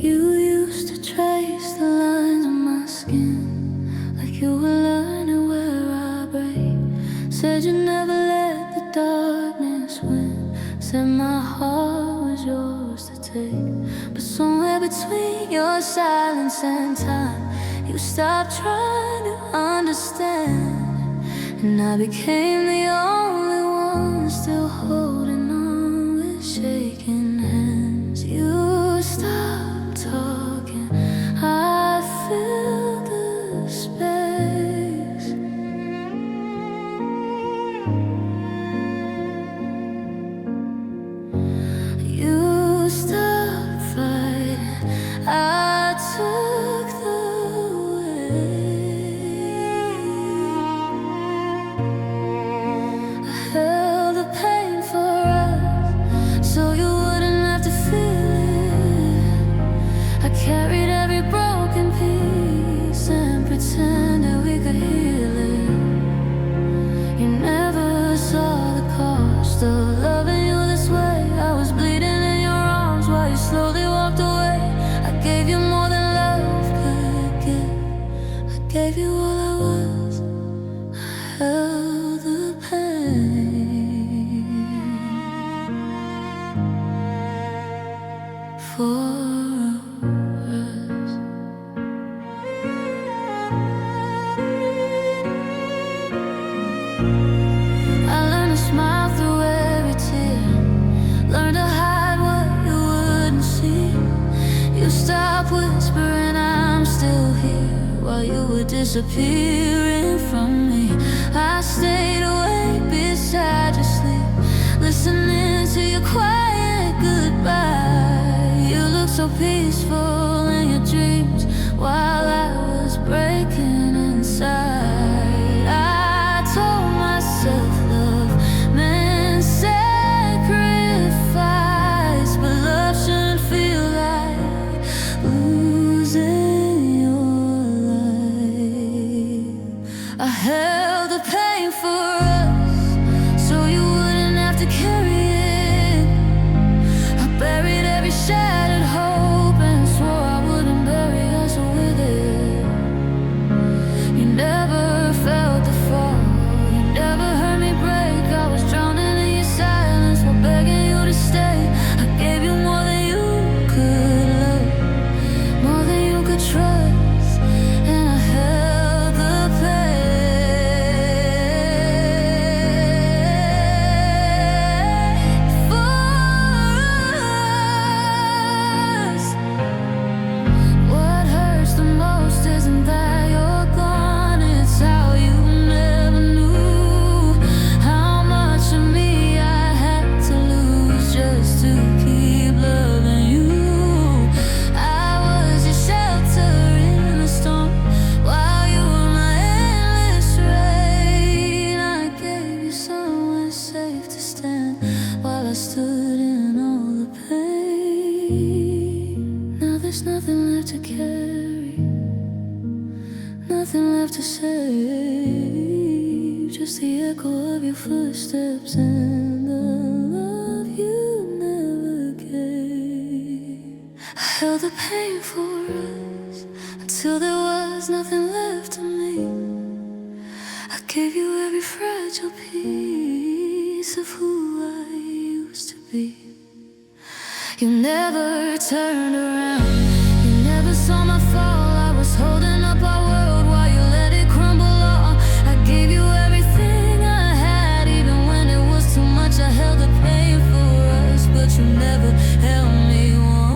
You used to trace the lines on my skin, like you were learning where I break. Said you never let the darkness win, said my heart was yours to take. But somewhere between your silence and time, you stopped trying to understand, and I became the only one still holding on with shaking hands. You stopped talking, I filled the space. You stopped fighting, I took the held the pain for us, so you wouldn't have to feel it. I carried every broken piece and pretended we could heal it. You never saw the cost of loving you this way. I was bleeding in your arms while you slowly walked away. I gave you more than love could give. I gave you all I was. I held the pain for us. I learned to smile through every tear, learned to hide what you wouldn't see. You stopped whispering I'm still here while you were disappearing from me. I stayed awake beside your sleep, listening to your quiet goodbye. You looked so peaceful in your dreams while I was breaking inside. I told myself love meant sacrifice, but love shouldn't feel like losing your life. I held the pain for us, so you wouldn't have to carry it. I buried every shattered hope and swore I wouldn't bury us with it. You never felt the fall, you never heard me break. I was drowning in your silence while begging you to stay. I gave you more than you could love, more than you could trust, and I held the pain for us. What hurts the most isn't that you're gone, it's how you never knew how much of me I had to lose just to keep loving you. I was your shelter in the storm while you were my endless rain. I gave you somewhere safe to stand while I stood in all the pain. Now there's nothing left to carry, nothing left to save, just the echo of your footsteps and the love you never gave. I held the pain for us until there was nothing left of me. I gave you every fragile piece of who I used to be. You never turned around, you never saw my fall. I was holding up our world while you let it crumble all. I gave you everything I had, even when it was too much. I held the pain for us, but you never held me once.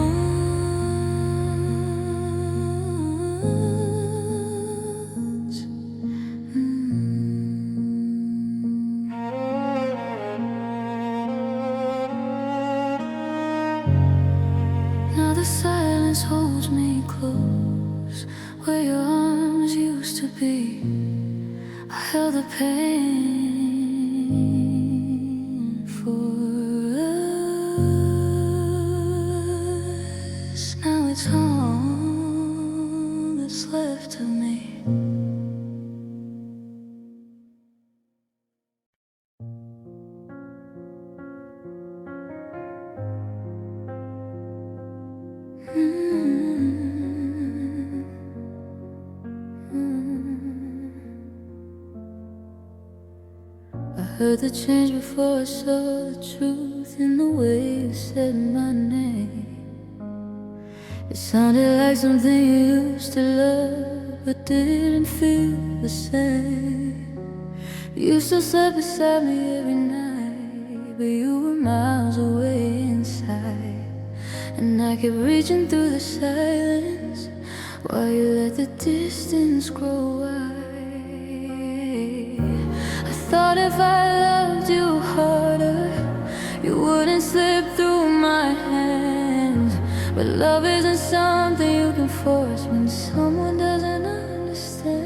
Now the silence holds me close where your arms used to be. I held the pain for us. Now it's all that's left of me. Mm-hmm. heard the change before I saw the truth in the way you said my name. It sounded like something you used to love, but didn't feel the same. You still sat beside me every night, but you were miles away inside. And I kept reaching through the silence while you let the distance grow wide. I thought if I loved you harder, you wouldn't slip through my hands. But love isn't something you can force when someone doesn't understand.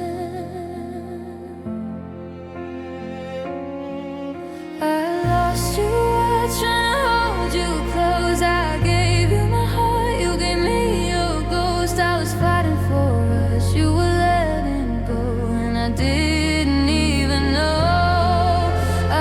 I lost you while trying to hold you close. I gave you my heart, you gave me your ghost. I was fighting for us, you were letting go, and I didn't even know. I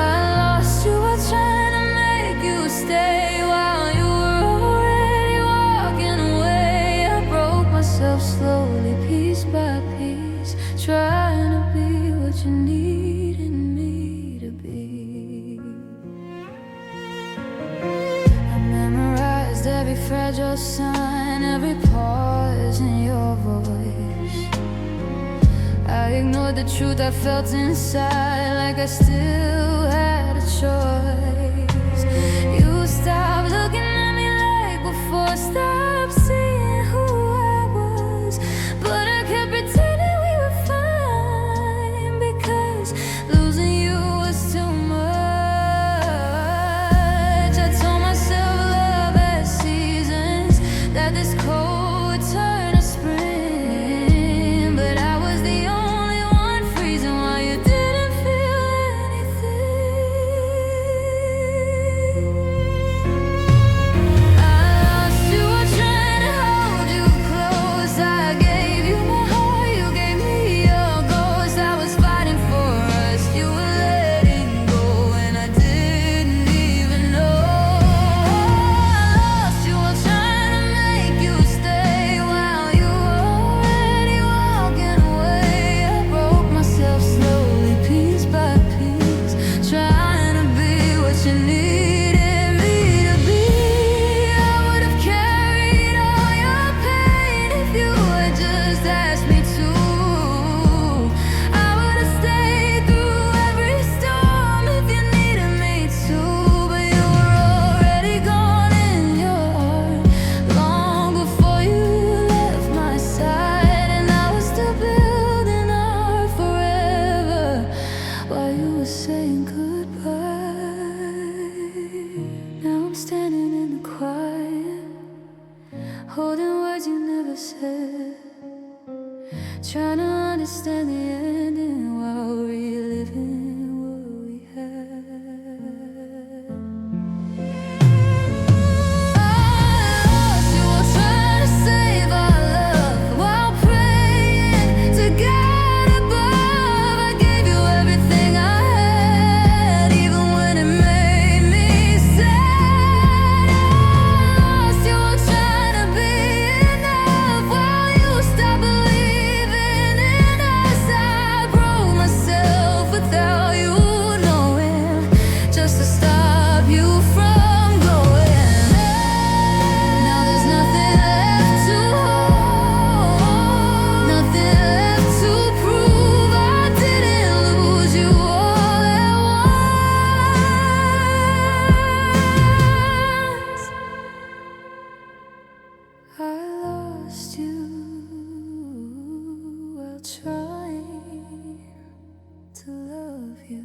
lost you while trying to make you stay, while you were already walking away. I broke myself slowly, piece by piece, trying to be what you needed me to be. I memorized every fragile sign, every pause in your voice. I ignored the truth I felt inside, like I still had a choice. You stopped looking at me like before, stopped seeing who I was, but I kept pretending we were fine, because losing you was too much. I told myself love has seasons, that this cold would turn to spring, but I was the only one freezing while you didn't feel anything. I lost you while trying to hold you close. I gave you my heart, you gave me your ghost. I was fighting for us, you were letting go, and I didn't even know. I lost you while trying to make you stay, while you were already walking away. I broke myself slowly, piece by piece, trying to be what you needed me to be. I would have carried all your pain if you had just asked me to. I would have stayed through every storm if you needed me to. But you were already gone in your heart, long before you left my side. And I was still building our forever while you were saying goodbye. Now I'm standing in the quiet, holding words you never said, trying to understand the ending while reliving what we had. I lost you while trying to save our love, while praying to God above. I gave you everything I had, even when it made me sad. I lost you while trying to be enough, while you stopped believing in us. I broke myself without you knowing, just to stop you from going. Now there's nothing left to hold, nothing left to prove. I didn't lose you all at once. I lost you while trying to love you.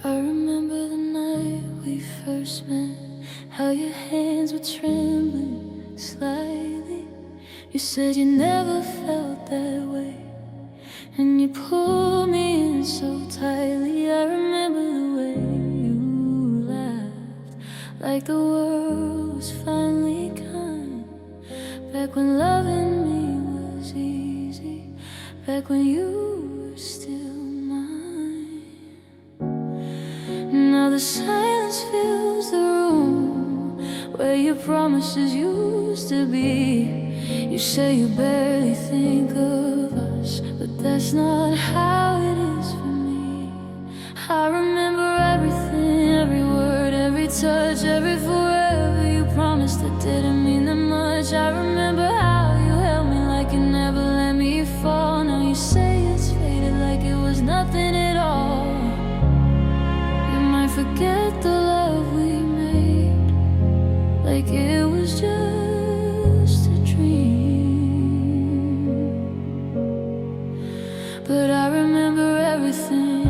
I remember the night we first met, how your hands were trembling slightly. You said you never felt that way, and you pulled me in so tightly. I remember the way you laughed, like the world was finally kind. Back when loving me was easy, back when you were still mine. Now the silence fills the room where your promises used to be. You say you barely think of us, but that's not how it is for me. I remember everything, every word, every touch, every forever you promised that didn't mean that much. I remember how you held me like you never let me fall. Now you say it's faded like it was nothing at all. You might forget the love we made, like it was just a dream. But I remember everything.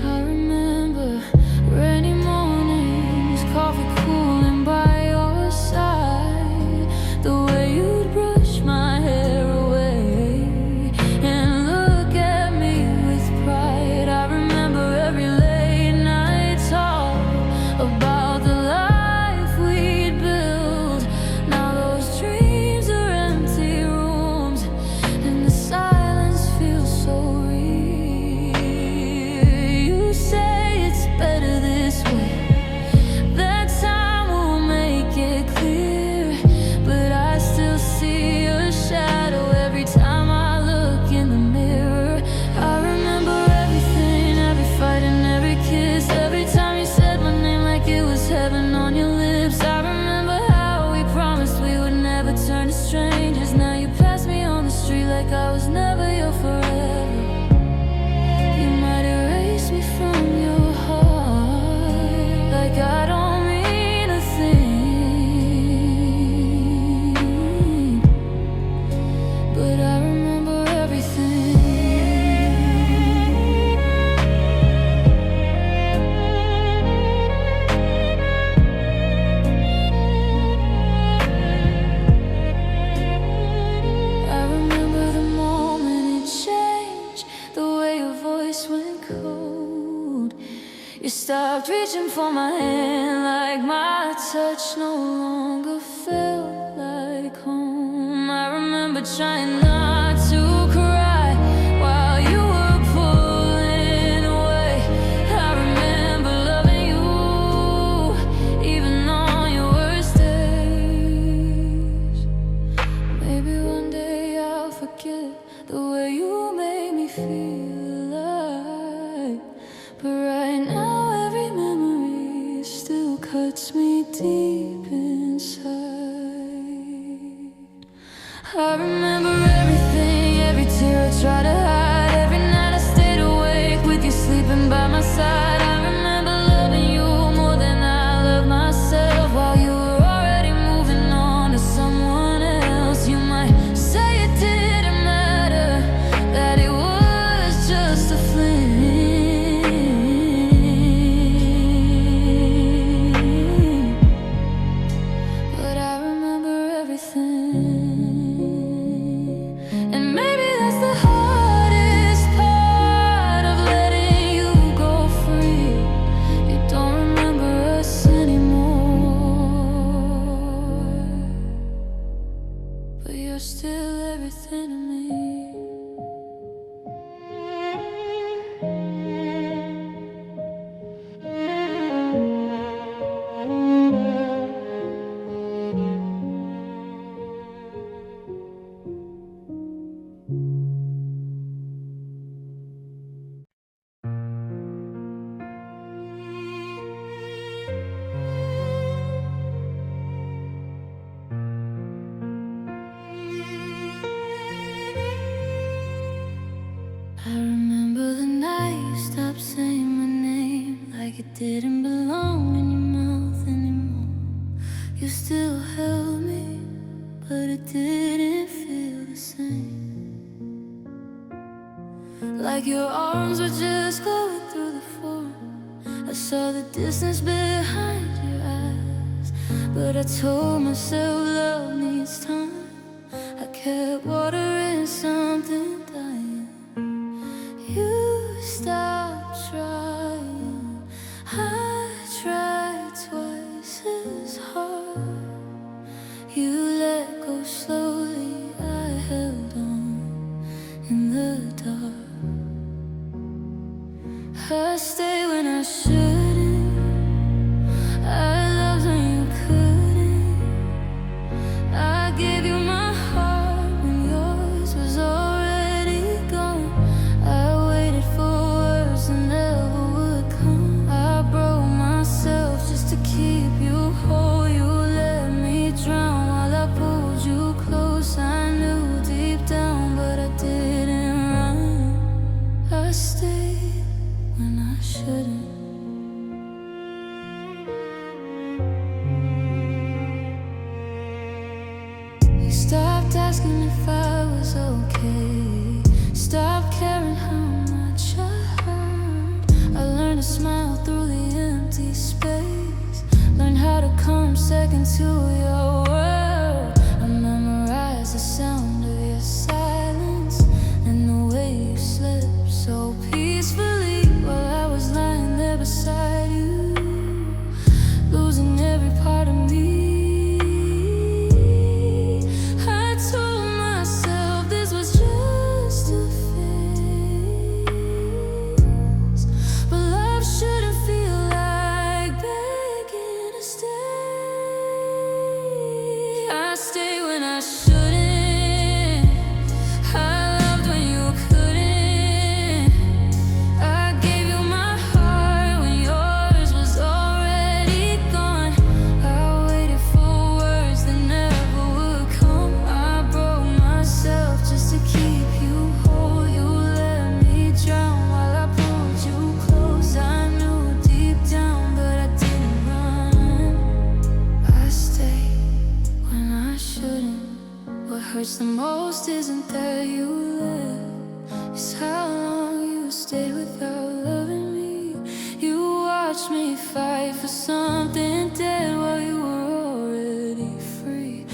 I remember rainy mornings, coffee cooling by your side, the way you'd brush my hair away and look at me with pride. I remember every late night talk about the life we'd build. Now those dreams are empty rooms, and the silence feels so real. You say it's better this way, that time will make it clear, but I still see your shadow every time I look in the mirror. I remember everything, every fight and every kiss, every time you said my name like it was heaven on your lips. I remember how we promised we would never turn to strangers. Now you pass me on the street like I was never your forever. You might erase me from your heart, like I don't mean a thing. But I remember everything. I remember the moment it changed, the way your voice went cold. You stopped reaching for my hand, like my touch no longer felt like home. I remember trying not to cry while you were pulling away. I remember loving you even on your worst days. Maybe one day I'll forget the way you made me feel alive, but right now every memory still cuts me deep inside. I remember everything, every tear I tried to hide, every night I stayed awake with you sleeping by my side. I remember loving you more than I love myself, while you were already moving on to someone else. You might say it didn't matter, that it was just a fling, but I remember everything. And maybe that's the hardest part of letting you go free. You don't remember us anymore, but you're still everything to me. I remember the night you stopped saying my name, like it didn't belong in your mouth anymore. You still held me, but it didn't feel the same. like your arms were just going through the floor. I saw the distance behind your eyes, but I told myself love needs time. I kept watering something dying. You stopped trying. I tried twice as hard. You let go slowly, I held on in the dark. I stayed when I shouldn't. I loved when you couldn't. I gave you my heart when yours was already gone. I waited for words that never would come. I broke myself just to keep you whole. You let me drown while I pulled you close. I knew deep down, but I didn't run. I stayed when I shouldn't. You stopped asking if I was okay. Stopped caring how much I hurt. I learned to smile through the empty space. Learned how to come second to your world. I memorized the sound of your silence and the way you slept so peacefully while I was lying there beside you, losing every part of me. I told myself this was just a phase, but love shouldn't feel like begging to stay. I stay when I shouldn't. I loved when you couldn't. I gave you my heart when yours was already gone. I waited for words that never would come. I broke myself just to keep you whole. You let me drown while I pulled you close. I knew deep down, but I didn't run. I stayed when I shouldn't. What hurts the most isn't that you left, it's how long you stayed without loving me. You watched me fight for something dead while you were already free.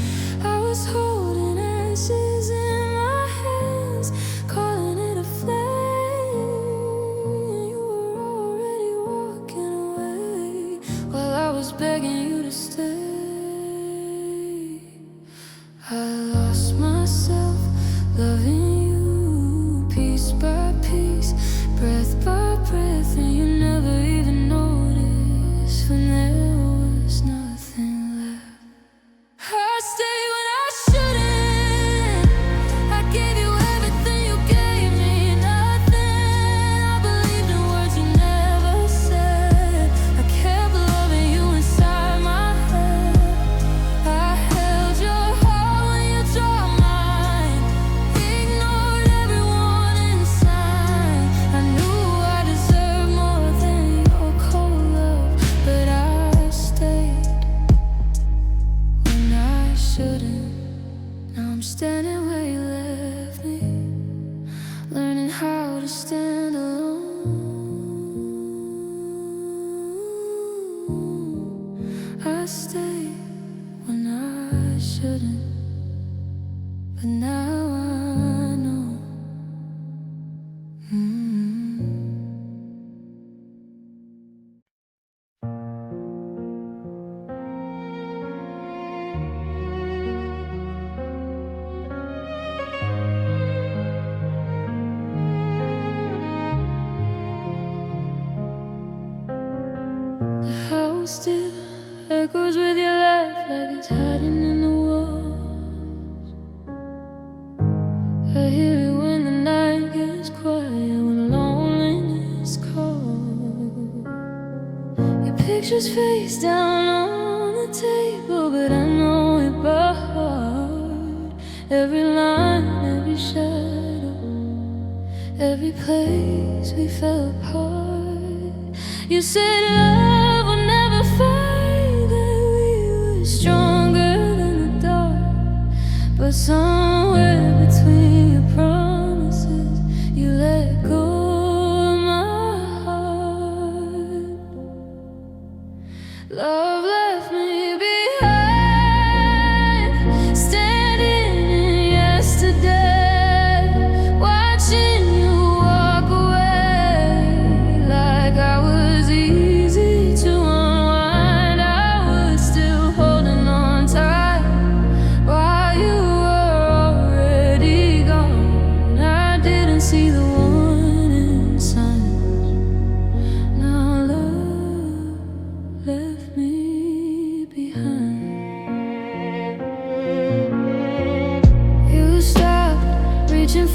I was holding ashes in my hands, calling it a flame. You were already walking away while I was begging you to stay. I lost myself loving you, piece by piece, breath by breath, and you never even noticed when there was nothing left. I stayed when I shouldn't. I gave you everything, you gave me nothing. I believed in words you never said. I kept loving you inside my head. I held your heart when you dropped mine. Ignored everyone inside. I knew I deserved more than your cold love, but I stayed when I shouldn't. Now I'm standing where you left me, learning how to stand alone. I stayed when I shouldn't, but now I know. The house still echoes with your laugh like it's hiding in the walls. I hear it when the night gets quiet, when loneliness calls. Your picture's face down on the table, but I know it by heart. Every line, every shadow, every place we fell apart. You said love would never fight, that we were stronger than the dark. But somewhere between your promises, you let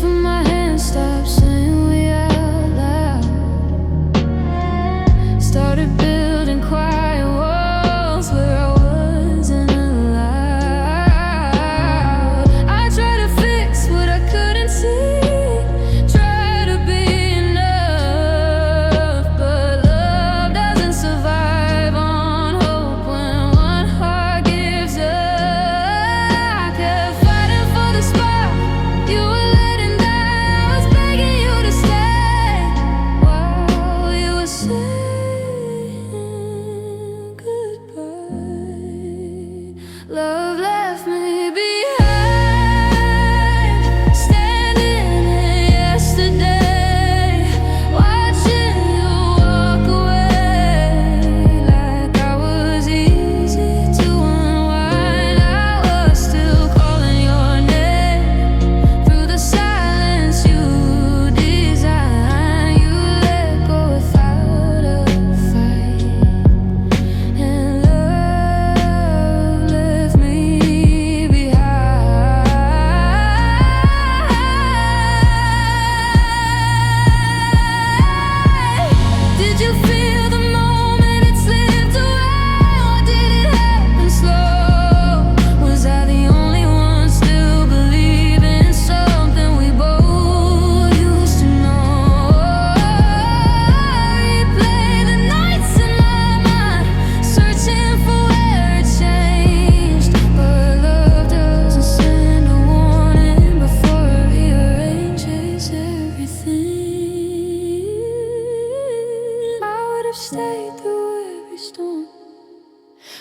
from my hands stopped saying we out loud. Started building quiet walls where I wasn't allowed. I tried to fix what I couldn't see, tried to be enough, but love doesn't survive on hope when one heart gives up. I kept fighting for the spot you were letting down. I was begging you to stay while you were saying goodbye. Love left me behind, standing in yesterday, watching you walk away like I was easy to unwind. I was still calling your name through the silence you designed. You let go without a fight, and love left me behind. Did you feel the moment it slipped away, or did it happen slow? Was I the only one still believing something we both used to know? Replay the nights in my mind, searching for where it changed, but love doesn't send a warning before it rearranges everything. I would have stayed through every storm,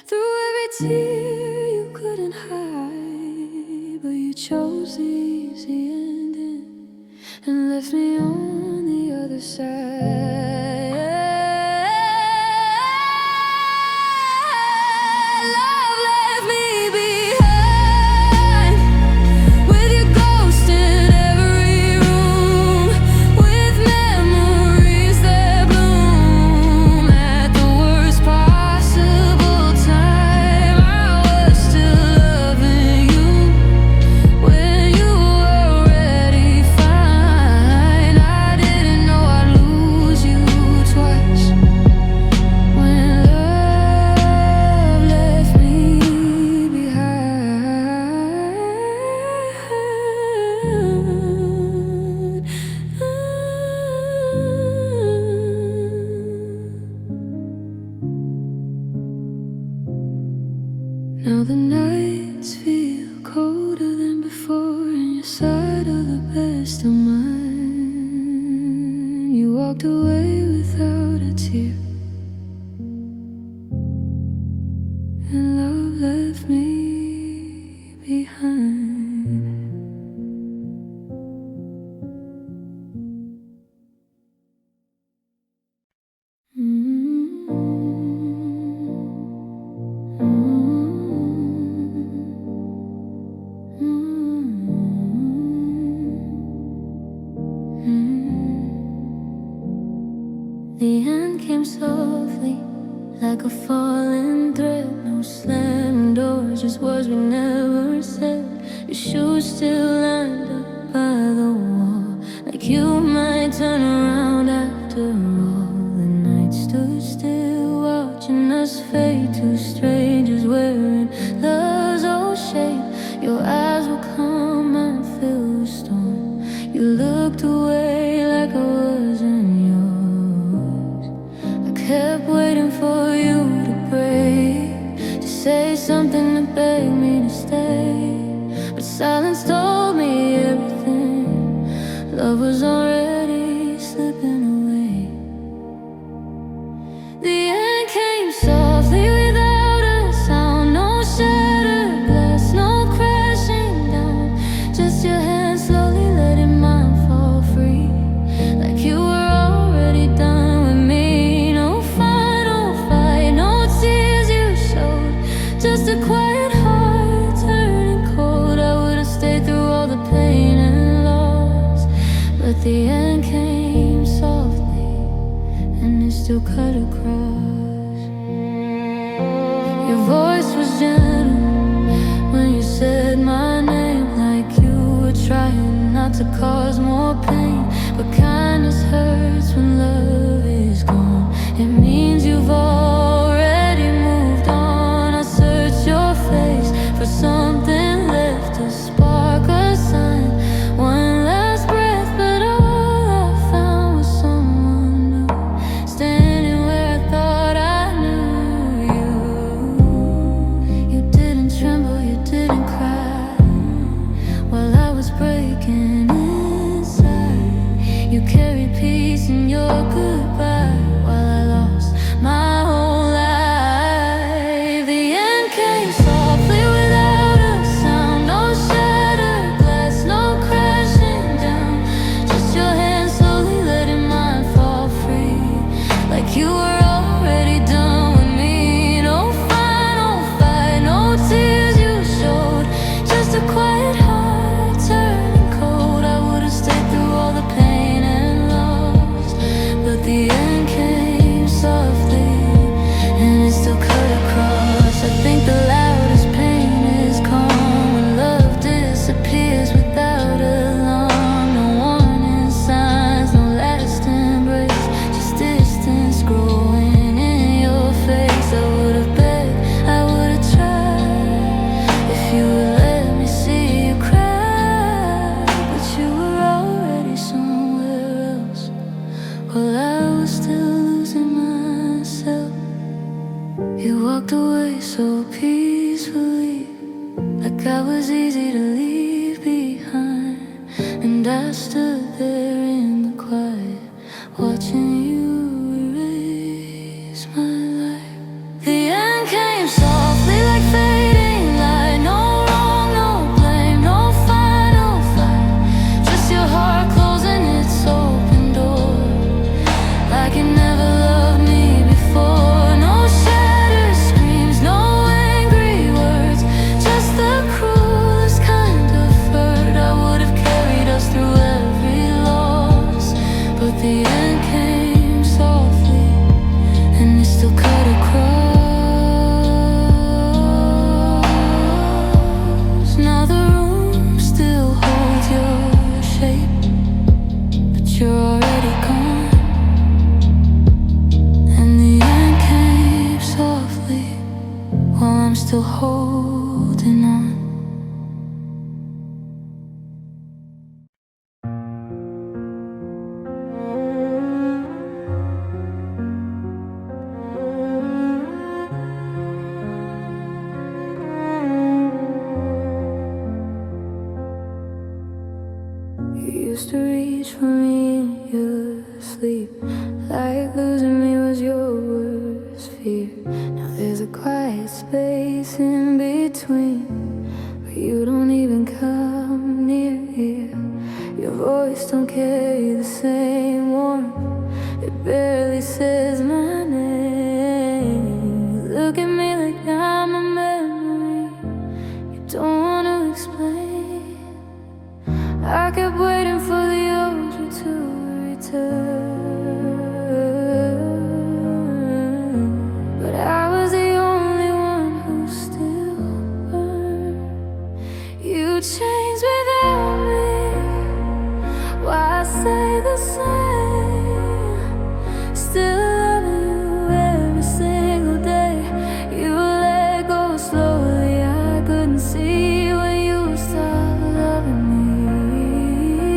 through every tear you couldn't hide, but you chose the easy ending and left me on the other side. Love left me behind, with your ghost in every room, with memories that bloom at the worst possible time. I was still loving you when you were already fine. I didn't know I'd lose you twice when love left me behind. Now the nights feel colder than before, and your side of the best of mine. You walked away without a tear, and love left me behind. The end came softly, like a falling thread. No slamming doors, just words we never said. Your shoes still lined up by the wall, like you might turn around after all. The night stood still, watching us fade, two strangers wearing love's old shape. Your eyes will come and fill the storm. You looked away like I wasn't yours. I kept waiting for you to break, to say something to beg me to stay, but silence told me everything. Love was already slipping away. The end came softly without a sound, no shattered glass, no crashing down, just your hand slowly letting mine fall free, like you were already done with me. No final fight, no tears you showed, just a quiet heart turning cold. I would've stayed through all the pain and loss, but the end came softly, and it still cut across. Your voice was gentle when you said my name, like you were trying not to cause more pain, but kindness hurts when love is gone. It means you've already moved on. I searched your face for something left to spark a sign, one last breath, but all I found was someone new, standing where I thought I knew you. You didn't tremble, you didn't cry, while I was breaking inside. You carried peace in your goodbye, while I lost my whole life. The end came softly without a sound, no shattered glass, no crashing down, just your hand slowly letting mine fall free, like you were already done with me. No final fight, no tears you showed, just a quiet heart turning cold. I would've stayed through all the pain and loss, but the end came softly, and it still cut across. I think the loudest pain is calm, when love disappears without alarm. No warning signs, no last embrace, just distance growing in your face. I would've begged, I would've tried, if you would let me see you cry, but you were already somewhere else, while I was still losing myself. You walked away so peacefully, like I was easy to leave behind, and I stood there in the quiet, watching you erase my life. The end came softly like fading light, no wrong, no blame, no final fight, just your heart closing its open door, like it never loved me before. No shattered screams, no angry words, just the cruelest kind of hurt. I would've carried us through every loss, but the end came softly, and it still cut across. Now the room still holds your shape, but you're already gone, and the end came softly, while I'm still holding on. You used to reach for me in your sleep, like losing me was your worst fear. Now there's a quiet space in between, but you don't even come near here. Your voice don't carry the same warmth, it barely says my name. You look at me like I'm a memory you don't want to explain. I kept waiting for the ocean to return, but I was the only one who still burned. You changed without me, why stay the same? Still loving you every single day. You let go slowly, I couldn't see when you stopped loving me.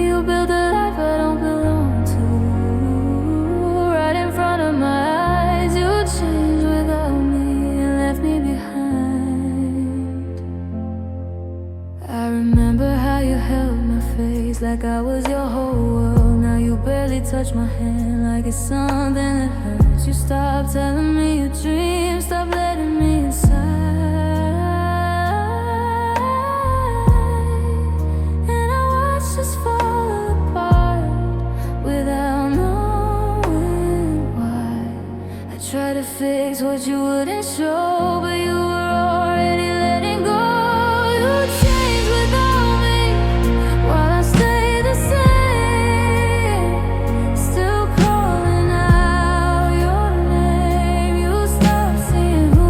You built a life I don't belong to, right in front of my eyes. You changed without me and left me behind. I remember how you held my face like I was your whole world. Now you barely touch my hand, like it's something that hurts. You stopped telling me your dreams, stop letting me inside, and I watched us fall apart without knowing why. I tried to fix what you wouldn't show, but you were already letting go. You changed without me, while I stay the same. Still calling out your name. You stopped seeing who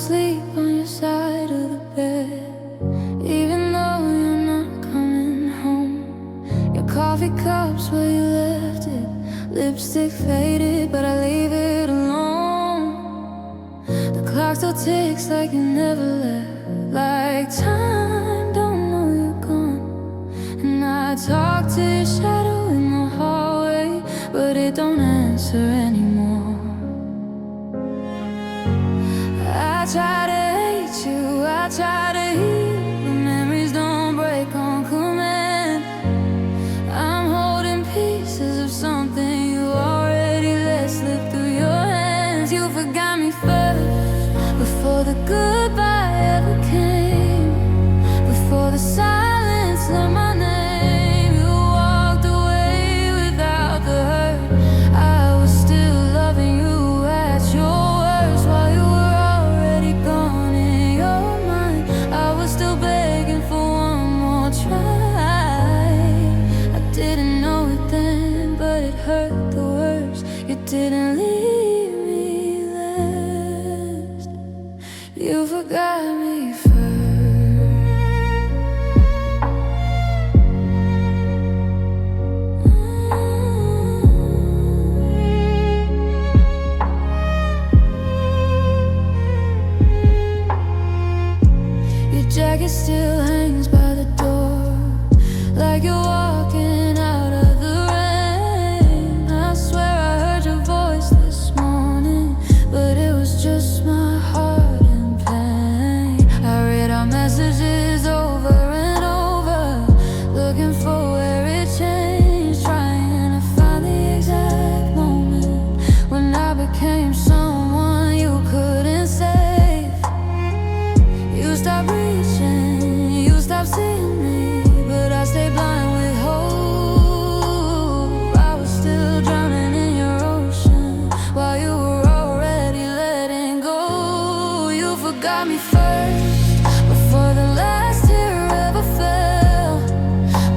sleep on your side of the bed, even though you're not coming home. Your coffee cup's where you left it, lipstick faded, but I leave it alone. The clock still ticks like you never left, like time don't know you're gone. And I talk to your shadow in the hallway, but it don't answer anymore. I try to hate you, I try to heal, but memories don't break on command. I'm holding pieces of something you already let slip through your hands. You forgot me first, before the goodbye ever came, before the silence learned my name. You walked away without the hurt. I was still loving you at your worst, while you were already gone in your mind. I was still begging for one more try. I didn't know it then, but it hurt the worst. You didn't leave me last. You forgot me first. Your jacket still hangs by the door, like you're walking out of the rain. I swear I heard your voice this morning, but it was just my heart in pain. I read our messages over and over, looking for where it changed, trying to find the exact moment when I became someone you couldn't save. You stopped reaching, you stopped seeing me, but I stayed blind with hope. I was still drowning in your ocean, while you were already letting go. You forgot me first, before the last tear ever fell,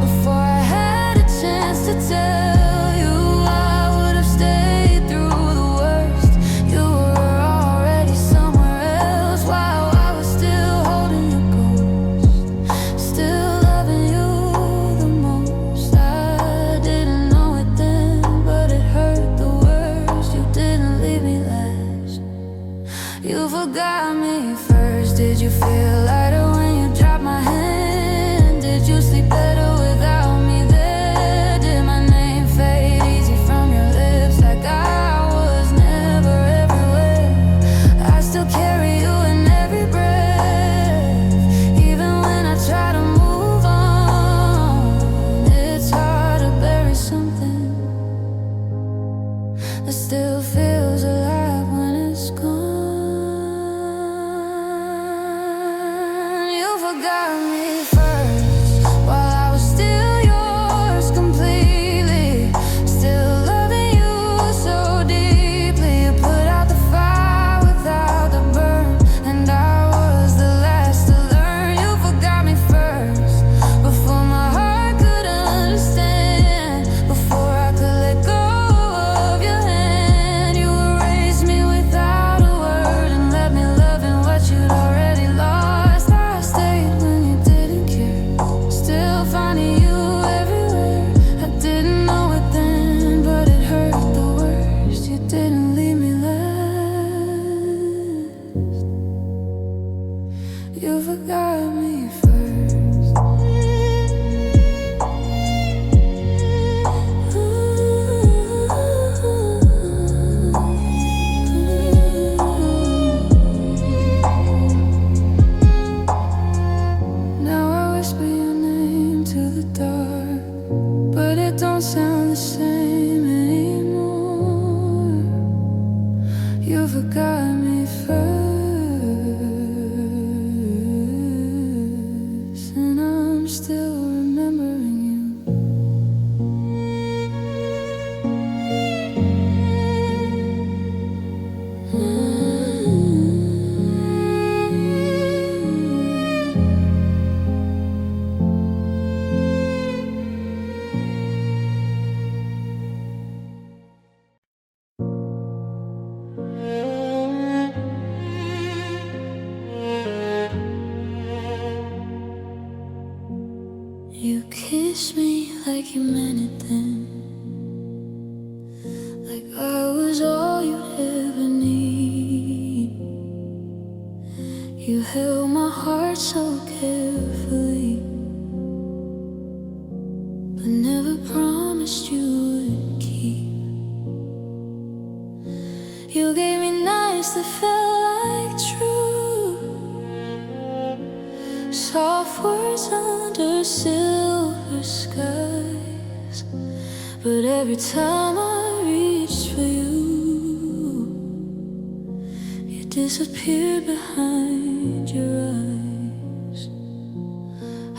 before I had a chance to tell you I would have stayed through the worst. You were already somewhere else, while I was still holding your ghost, still loving you the most. I didn't know it then, but it hurt the worst. You didn't leave me last. You forgot me first. Did you feel lighter when you dropped my hand? Did you sleep better without me there? Did my name fade easy from your lips, like I was never everywhere? I still carry you in every breath, even when I try to move on. It's hard to bury something that still feels alive when it's gone. You forgot me first, while I was still yours completely, still loving you so deeply. You put out the fire without the burn, and I was the last to learn. You forgot me first, before my heart could understand, before I could let go of your hand. You erased me without a word and let me love in what you'd already lost. I stayed when you didn't care, still finding you everywhere. I didn't know it then, but it hurt the worst. You didn't leave me last. You forgot me first. Now I whisper your name to the dark, but it don't sound the same anymore. You forgot me first, and I'm still remembering you. like you meant it then, like I was all you'd ever need. You held my heart so carefully, but never promised you would keep. You gave me nights that felt like truth, soft words under silver skies. But every time I reached for you, you disappeared behind your eyes.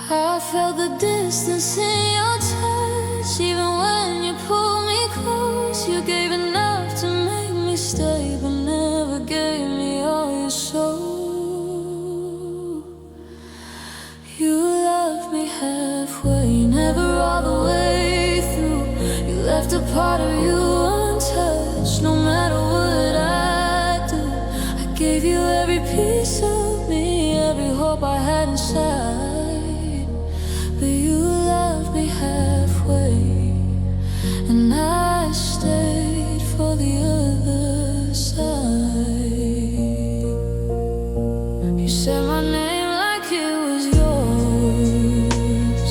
I felt the distance in your touch, even when you pulled me close. You gave enough to make me stay, but never gave me all your soul. You loved me halfway, never all the way through. You left a part of you untouched, no matter what I do. I gave you every piece of me, every hope I had inside. But you loved me halfway, and I stayed for the other side. You said my name like it was yours,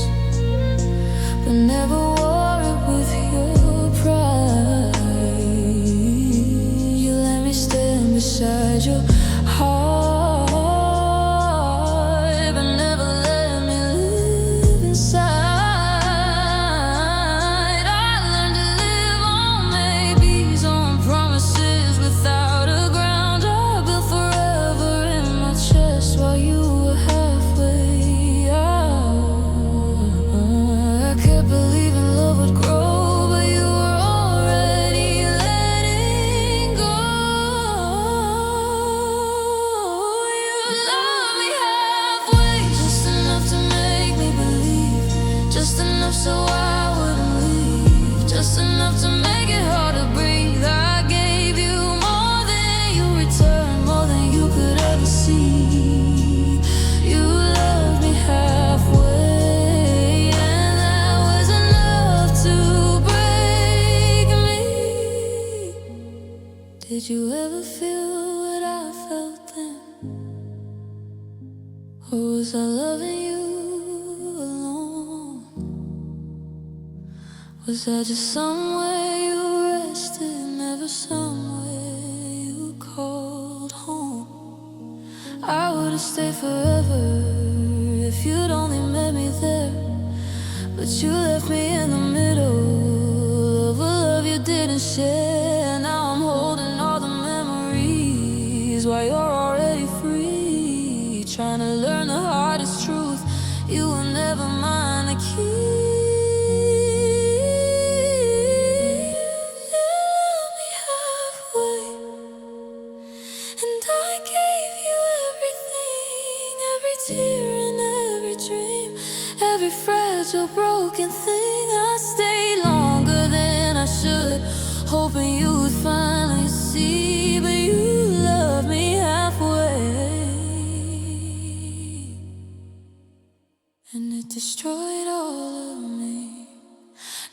but never wore it with your pride. You let me stand beside your heart, but never let me live inside. I learned to live on maybes, on promises without a ground. I built forever in my chest while you were halfway out. I kept believing love would grow, but you were already letting go. You loved me halfway, just enough to make me believe, just enough so I wouldn't leave, just enough to make it hard to breathe. I gave you more than you returned, more than you could ever see. You loved me halfway, and that was enough to break me. Did you ever feel what I felt then? Or was I loving you alone? Was I just somewhere you rested, never somewhere you called home? I would've stayed forever if you'd only met me there, but you left me in the middle of a love you didn't share. Now I'm holding all the memories while you're already free, trying to learn the hardest truth you were never mine to keep. You loved me halfway, and I gave you everything, every tear and every dream, every fragile broken thing. I stayed longer than I should, hoping you would finally see, but you loved me halfway, and it destroyed all of me.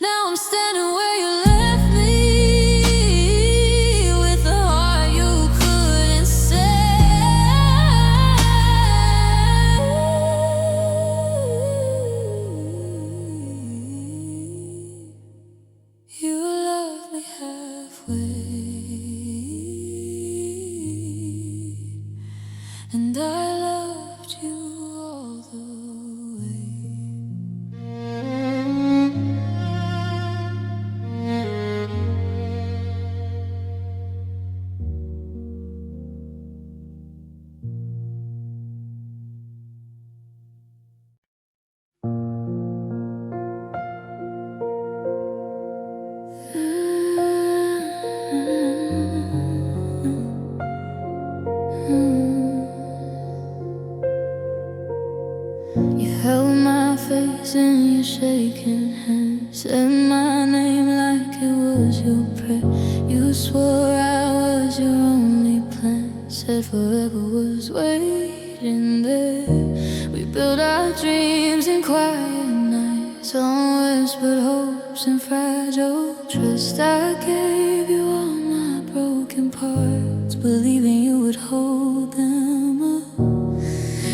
Now I'm standing where you left me, with a heart you couldn't save. You loved me halfway, and I loved you all the way. You held my face in your shaking hand, said my name like it was your prayer. You swore I was your only plan, said forever was waiting there. We built our dreams in quiet nights, Don't whisper hopes and fragile trust. I gave you all my broken parts, believing you would hold them up.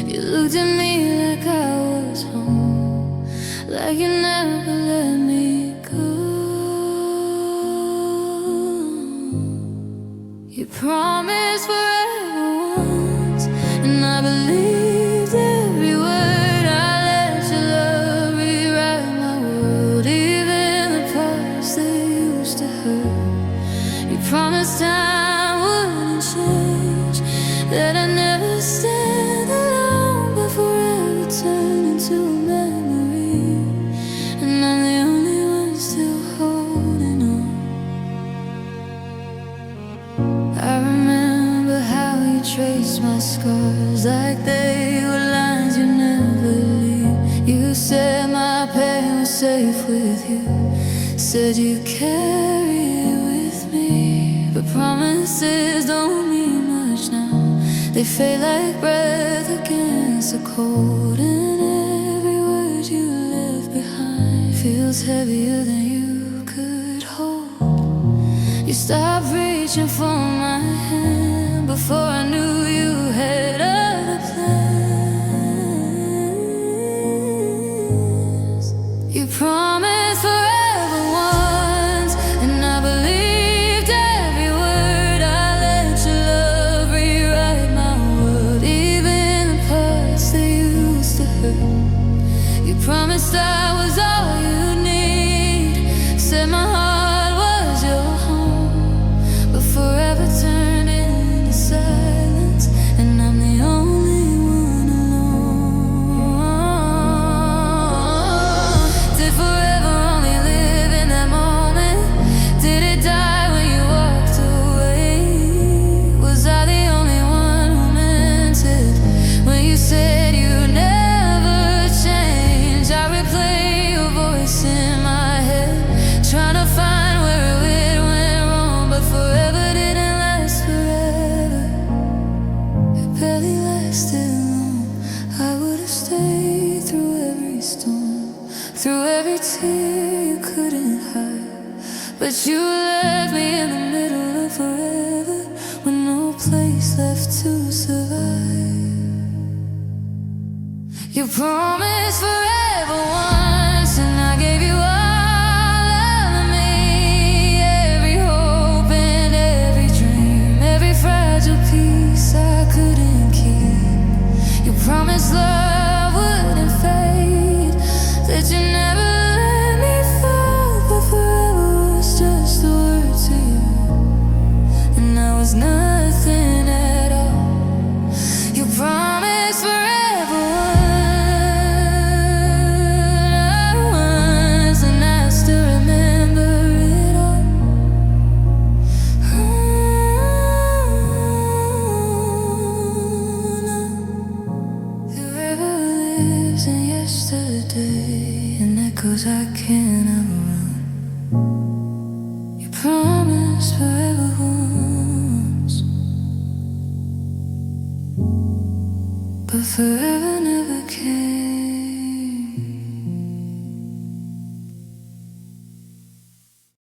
You looked at me like I was home, like you never let me go. You promised forever once, and I believed every word. I let your love rewrite my world, even the parts that used to hurt. You promised time wouldn't change, that I'd never stand alone, but forever turn into a memory. And I'm the only one still holding on. I remember how you traced my scars like they were lines you never leave. You said my pain was safe with you, said you'd carry it with me. But promises don't mean much now, they fade like breath against the cold. And every word you left behind feels heavier than you could hold. You stopped reaching for my hand before I knew you had other plans. You promised forever once, and I believed every word. I let your love rewrite my world, even the parts that used to hurt. You promised I was all you need, said my heart was your home, but forever turned into silence, and I'm the only one alone. Did forever only live in that moment? Did it die when you walked away? Was I the only one who meant it when you said you'd never change? I replay your voice in my head, trying to find where it went wrong, but forever didn't last forever. It barely lasted long. I would have stayed through every storm, through every tear you couldn't hide. But you left me in the middle of forever, with no place left to survive. You promised forever once, and I gave you all of me. Every hope and every dream, every fragile piece I couldn't keep. You promised love wouldn't fade, that you never let me fall, but forever was just a word to you, and I was nothing at all. You promised forever once, and I still remember it all. Whoever lives in yesterday and echoes I cannot run. You promised forever once, but forever never came.